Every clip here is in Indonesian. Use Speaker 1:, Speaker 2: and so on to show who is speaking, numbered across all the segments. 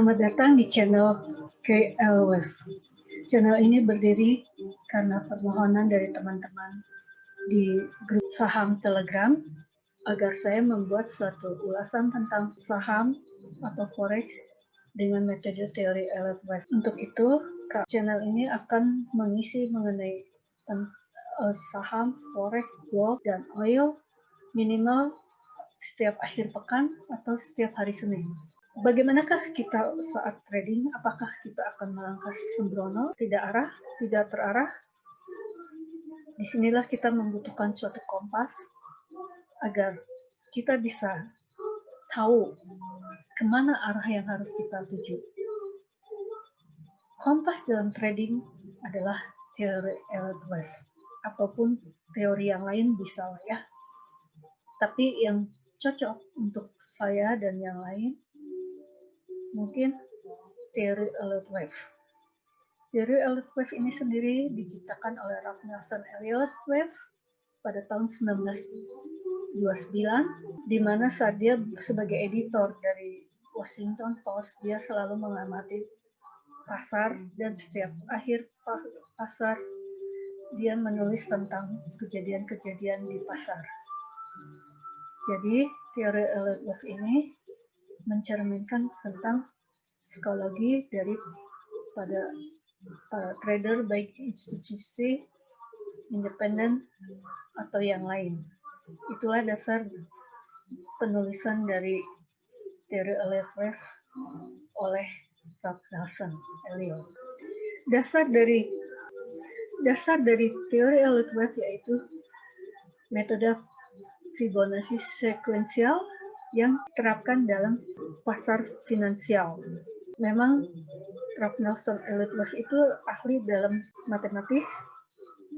Speaker 1: Selamat datang di channel KLWF. Channel ini berdiri karena permohonan dari teman-teman di grup saham Telegram agar saya membuat suatu ulasan tentang saham atau forex dengan metode teori Elliott Wave. Untuk itu, channel ini akan mengisi mengenai saham, forex, gold, dan oil minimal setiap akhir pekan atau setiap hari Senin. Bagaimanakah kita saat trading? Apakah kita akan melangkah sembrono, tidak arah, tidak terarah? Disinilah kita membutuhkan suatu kompas agar kita bisa tahu kemana arah yang harus kita tuju. Kompas dalam trading adalah teori Elliott Wave, ataupun teori yang lain bisa lah ya. Tapi yang cocok untuk saya dan yang lain mungkin teori Elliott Wave. Teori Elliott Wave ini sendiri diciptakan oleh Ralph Nelson Elliott Wave pada tahun 1929, di mana saat dia sebagai editor dari Washington Post, dia selalu mengamati pasar dan setiap akhir pasar dia menulis tentang kejadian-kejadian di pasar. Jadi teori Elliott Wave ini mencerminkan tentang psikologi dari pada para trader baik institusi, independen atau yang lain. Itulah dasar penulisan dari teori Elliott Wave oleh Ralph Nelson Elliott. Dasar dari teori Elliott Wave yaitu metode Fibonacci sekuensial yang diterapkan dalam pasar finansial. Memang Ralph Nelson Elliott Wave itu ahli dalam matematik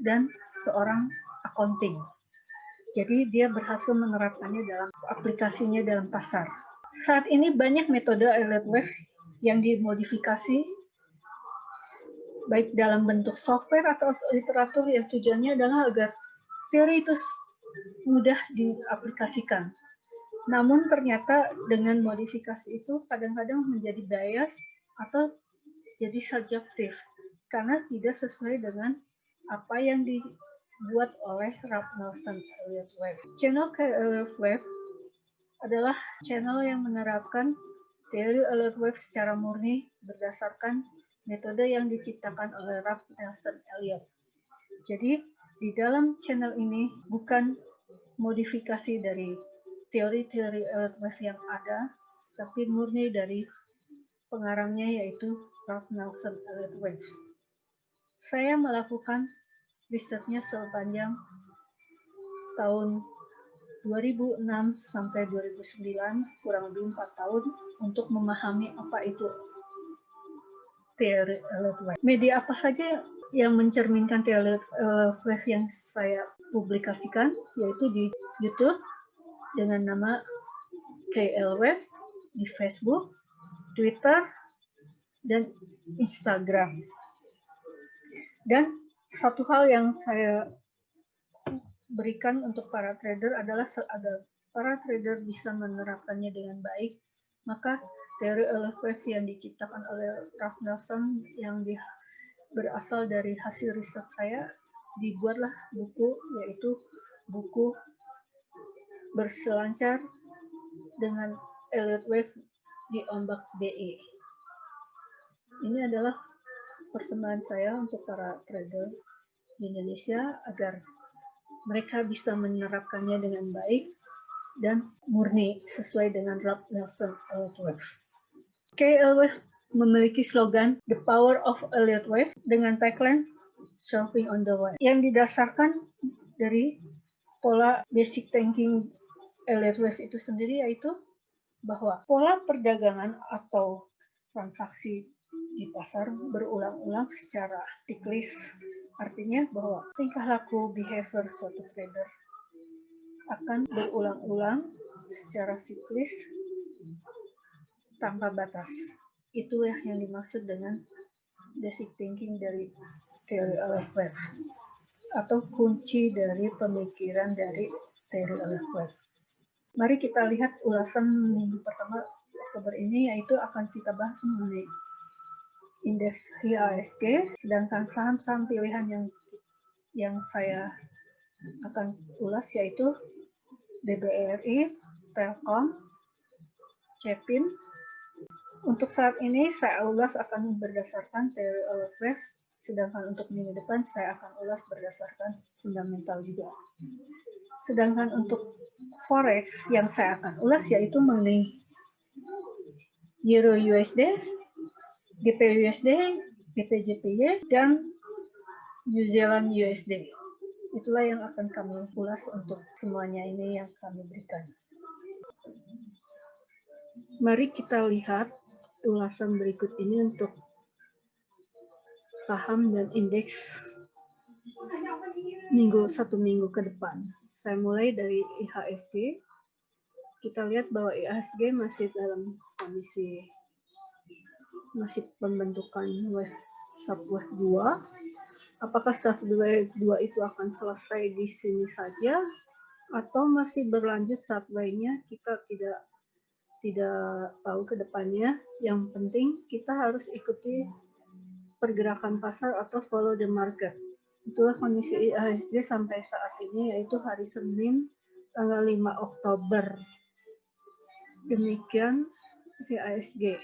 Speaker 1: dan seorang accounting. Jadi dia berhasil menerapkannya dalam aplikasinya dalam pasar. Saat ini banyak metode Elliott Wave yang dimodifikasi baik dalam bentuk software atau literatur yang tujuannya adalah agar teori itu mudah diaplikasikan. Namun ternyata dengan modifikasi itu kadang-kadang menjadi bias atau jadi subjektif karena tidak sesuai dengan apa yang dibuat oleh Ralph Nelson Elliott Wave. Channel Elliott Wave adalah channel yang menerapkan teori Elliott Wave secara murni berdasarkan metode yang diciptakan oleh Ralph Nelson Elliott. Jadi di dalam channel ini bukan modifikasi dari teori-teori Elliott Wave yang ada, tapi murni dari pengarangnya yaitu Ralph Nelson Elliott Wave. Saya melakukan risetnya sepanjang tahun 2006 sampai 2009, kurang lebih 4 tahun untuk memahami apa itu teori Elliott Wave. Media apa saja yang mencerminkan teori Elliott Wave yang saya publikasikan, yaitu di YouTube dengan nama KLWave, di Facebook, Twitter, dan Instagram. Dan satu hal yang saya berikan untuk para trader adalah agar para trader bisa menerapkannya dengan baik, maka teori Elliott Wave yang diciptakan oleh Ralph Nelson yang berasal dari hasil riset saya, dibuatlah buku, yaitu buku Berselancar dengan Elliott Wave di Ombak DE. Ini adalah persembahan saya untuk para trader di Indonesia agar mereka bisa menerapkannya dengan baik dan murni sesuai dengan Ralph Nelson Elliott Wave. KLWave memiliki slogan The Power of Elliott Wave dengan tagline Surfing on the Wave yang didasarkan dari pola basic thinking Elliott Wave itu sendiri, yaitu bahwa pola perdagangan atau transaksi di pasar berulang-ulang secara siklis. Artinya bahwa tingkah laku behavior suatu trader akan berulang-ulang secara siklis tanpa batas. Itu yang dimaksud dengan basic thinking dari teori Elliott Wave atau kunci dari pemikiran dari teori Elliott Wave. Mari kita lihat ulasan minggu pertama Oktober ini, yaitu akan kita bahas mengenai indeks IHSG, sedangkan saham-saham pilihan yang saya akan ulas yaitu BBRI, Telkom, Cepin. Untuk saat ini saya ulas akan berdasarkan teori Oliver West, sedangkan untuk minggu depan saya akan ulas berdasarkan fundamental juga. Sedangkan untuk forex yang saya akan ulas yaitu mengenai Euro USD, GP USD, GPJPY, dan New Zealand USD. Itulah yang akan kami ulas untuk semuanya ini yang kami berikan. Mari kita lihat ulasan berikut ini untuk saham dan indeks satu minggu ke depan. Saya mulai dari IHSG. Kita lihat bahwa IHSG masih dalam kondisi pembentukan subwave 2. Apakah subwave 2 itu akan selesai di sini saja atau masih berlanjut subwave-nya? Kita tidak tahu ke depannya. Yang penting kita harus ikuti pergerakan pasar atau follow the market. Itulah kondisi IHSG sampai saat ini, yaitu hari Senin tanggal 5 Oktober. Demikian IHSG.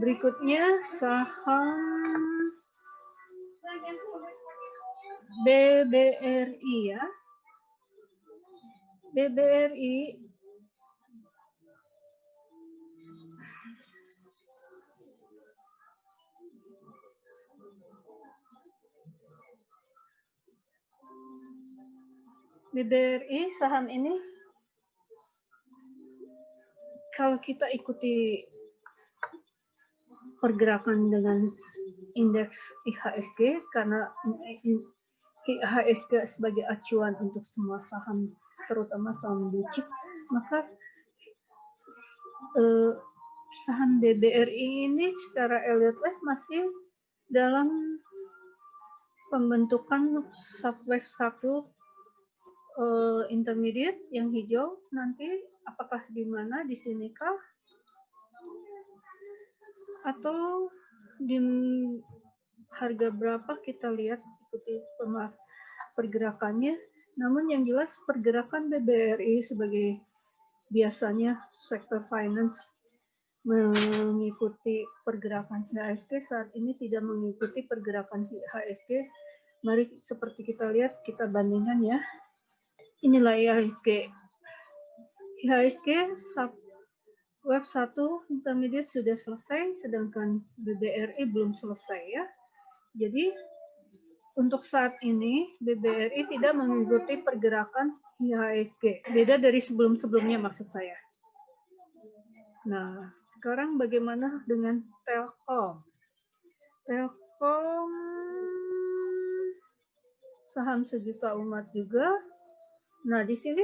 Speaker 1: Berikutnya saham BBRI ya. BBRI saham ini kalau kita ikuti pergerakan dengan indeks IHSG, karena IHSG sebagai acuan untuk semua saham, terutama saham blue chip, maka saham BBRI ini secara Elliott Wave masih dalam pembentukan subwave 1 intermediate yang hijau. Nanti apakah di mana, di sini kah atau di harga berapa, kita lihat ikuti pergerakannya. Namun yang jelas pergerakan BBRI sebagai biasanya sektor finance mengikuti pergerakan IHSG, saat ini tidak mengikuti pergerakan IHSG. Mari seperti kita lihat, kita bandingkan ya. Inilah IHSG. IHSG web 1 intermediate sudah selesai, sedangkan BBRI belum selesai ya. Jadi untuk saat ini BBRI tidak mengikuti pergerakan IHSG. Beda dari sebelum-sebelumnya maksud saya. Nah, sekarang bagaimana dengan Telkom? Telkom saham sejuta umat juga. Nah, di sini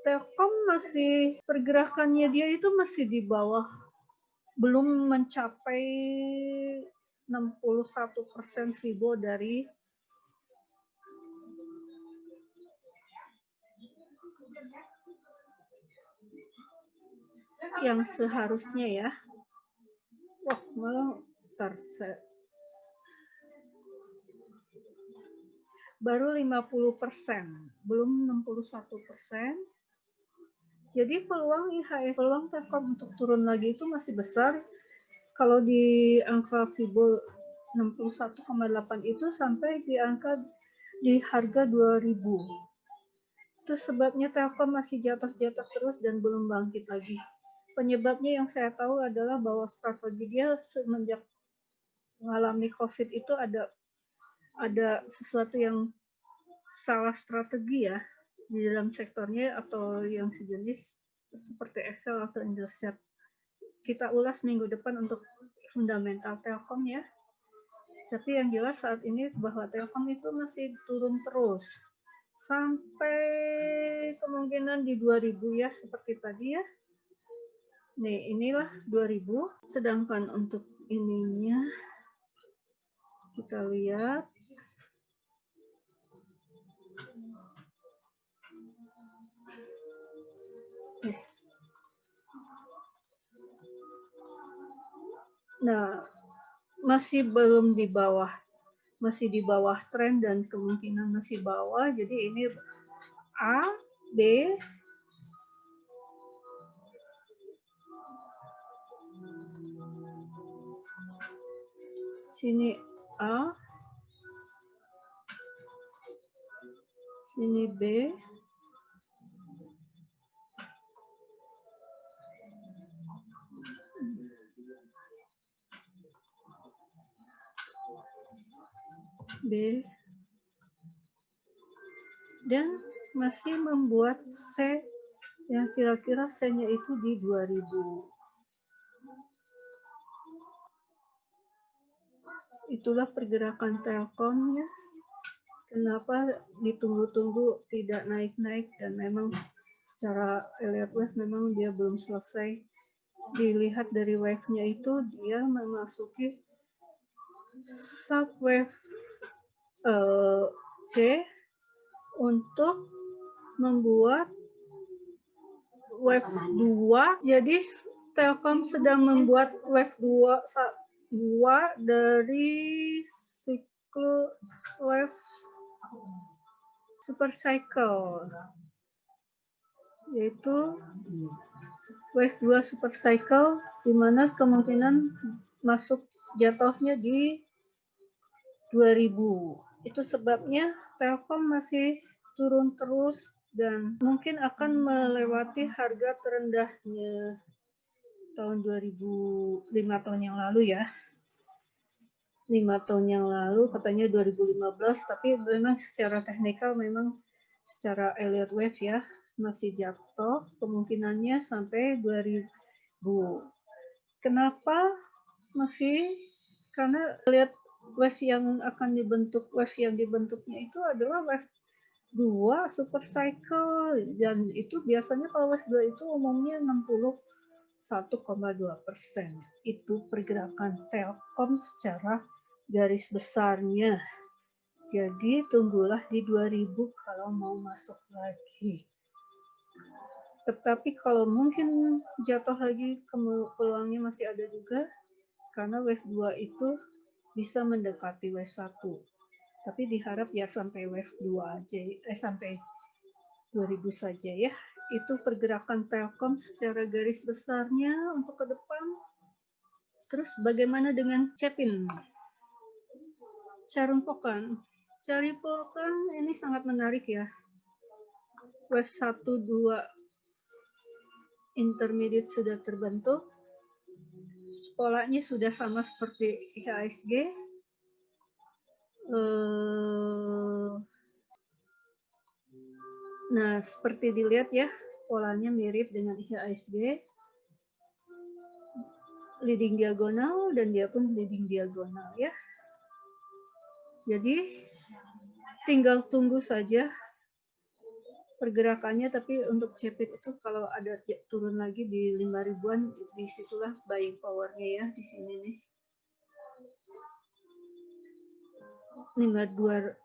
Speaker 1: Telkom masih pergerakannya dia itu masih di bawah, belum mencapai 61% FIBO dari yang seharusnya ya. Wah, malah baru 50%, belum 61%. Jadi peluang Telkom untuk turun lagi itu masih besar. Kalau di angka FIBO 61,8 itu sampai di harga 2.000. Itu sebabnya Telkom masih jatuh-jatuh terus dan belum bangkit lagi. Penyebabnya yang saya tahu adalah bahwa strategi dia semenjak mengalami COVID itu ada sesuatu yang salah strategi ya di dalam sektornya atau yang sejenis seperti Excel atau Indosat. Kita ulas minggu depan untuk fundamental Telkom ya. Tapi yang jelas saat ini bahwa Telkom itu masih turun terus sampai kemungkinan di 2.000 ya, seperti tadi ya. Nih, inilah 2.000. Sedangkan untuk ininya kita lihat Nah, masih belum di bawah, masih di bawah tren dan kemungkinan masih bawah. Jadi ini A, B, sini A, sini B, B, dan masih membuat C yang kira-kira C-nya itu di 2000. Itulah pergerakan Telkomnya. Kenapa ditunggu-tunggu tidak naik-naik, dan memang secara Elliott Wave memang dia belum selesai. Dilihat dari wave-nya itu dia memasuki subwave C untuk membuat wave 2. Jadi Telkom sedang membuat wave 2 dari siklus wave super cycle, yaitu wave 2 super cycle, di mana kemungkinan masuk jatuhnya di 2000. Itu sebabnya Telkom masih turun terus dan mungkin akan melewati harga terendahnya tahun 2005 tahun yang lalu ya. 5 tahun yang lalu katanya 2015, tapi memang secara teknikal memang secara Elliott Wave ya masih jatuh kemungkinannya sampai 2000. Kenapa masih? Karena lihat wave yang akan dibentuk, wave yang dibentuknya itu adalah wave 2 super cycle, dan itu biasanya kalau wave 2 itu umumnya 61,2%. Itu pergerakan Telkom secara garis besarnya. Jadi tunggulah di 2000 kalau mau masuk lagi. Tetapi kalau mungkin jatuh lagi, peluangnya masih ada juga, karena wave 2 itu bisa mendekati wave 1. Tapi diharap ya sampai wave 2 aja, sampai 2000 saja ya. Itu pergerakan Telkom secara garis besarnya untuk ke depan. Terus bagaimana dengan Cepin? Carumpokan. Caripokan ini sangat menarik ya. Wave 1, 2 intermediate sudah terbentuk. Polanya sudah sama seperti IHSG. Nah, seperti dilihat ya, polanya mirip dengan IHSG. Leading diagonal, dan dia pun leading diagonal ya. Jadi tinggal tunggu saja pergerakannya, tapi untuk Cepit itu kalau ada turun lagi di 5.000-an, disitulah buying powernya ya, di sini nih. 5.250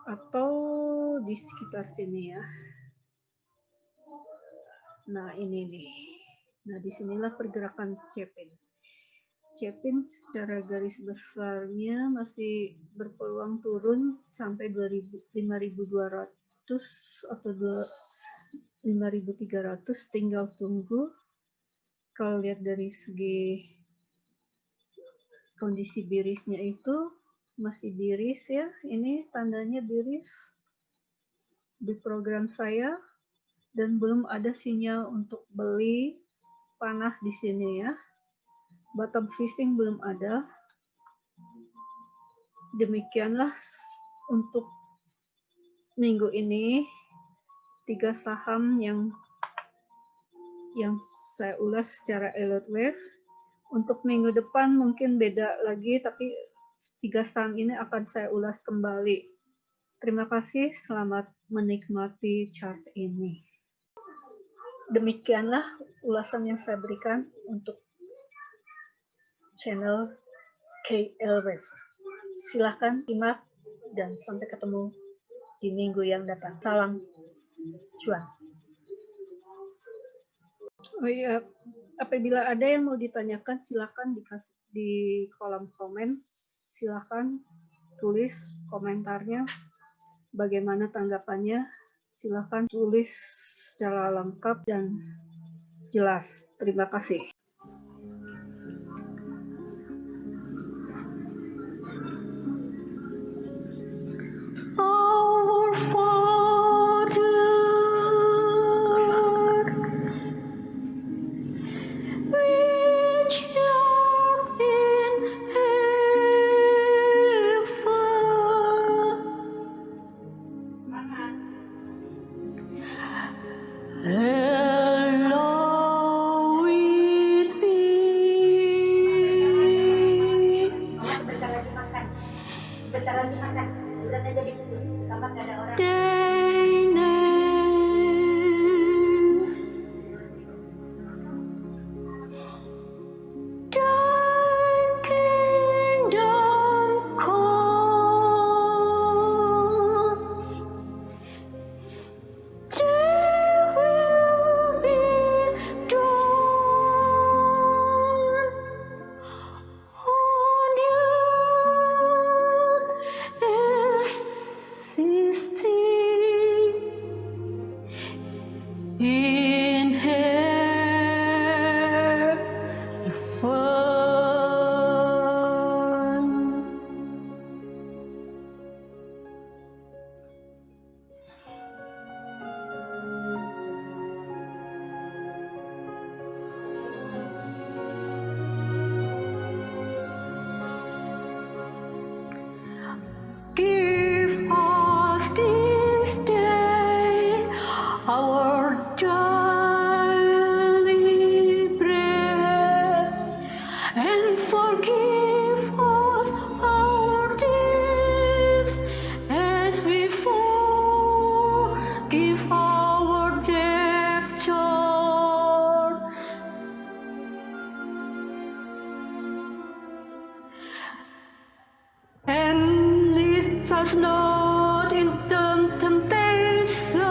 Speaker 1: atau di sekitar sini ya. Nah ini nih, nah disinilah pergerakan Cepin. Cepin secara garis besarnya masih berpeluang turun sampai 5.200 atau 5.300, tinggal tunggu. Kalau lihat dari segi kondisi birisnya itu masih biris ya, ini tandanya biris di program saya, dan belum ada sinyal untuk beli panah di sini ya. Bottom fishing belum ada. Demikianlah untuk minggu ini 3 saham yang saya ulas secara Elliott Wave. Untuk minggu depan mungkin beda lagi, tapi 3 saham ini akan saya ulas kembali. Terima kasih, selamat menikmati chart ini. Demikianlah ulasan yang saya berikan untuk channel KL Wave. Silahkan simak dan sampai ketemu di minggu yang datang. Salam cuan. Oh iya, apabila ada yang mau ditanyakan silakan di kolom komen, silakan tulis komentarnya, bagaimana tanggapannya, silakan tulis secara lengkap dan jelas. Terima kasih.
Speaker 2: Our Father, which art in heaven, hallowed be thy name. Thy kingdom come, thy will be done on earth as it is in heaven. Give us this day our daily bread, and forgive us our debts as we forgive our debtors. And lead us not into temptation,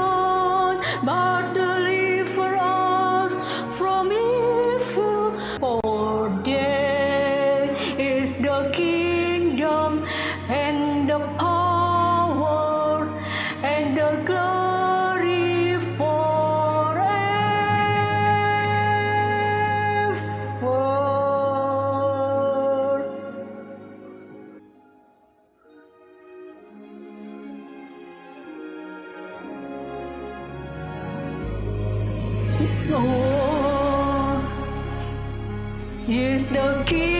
Speaker 2: but deliver us from evil. For thine is the kingdom and the power and the glory forever. Lord is the King.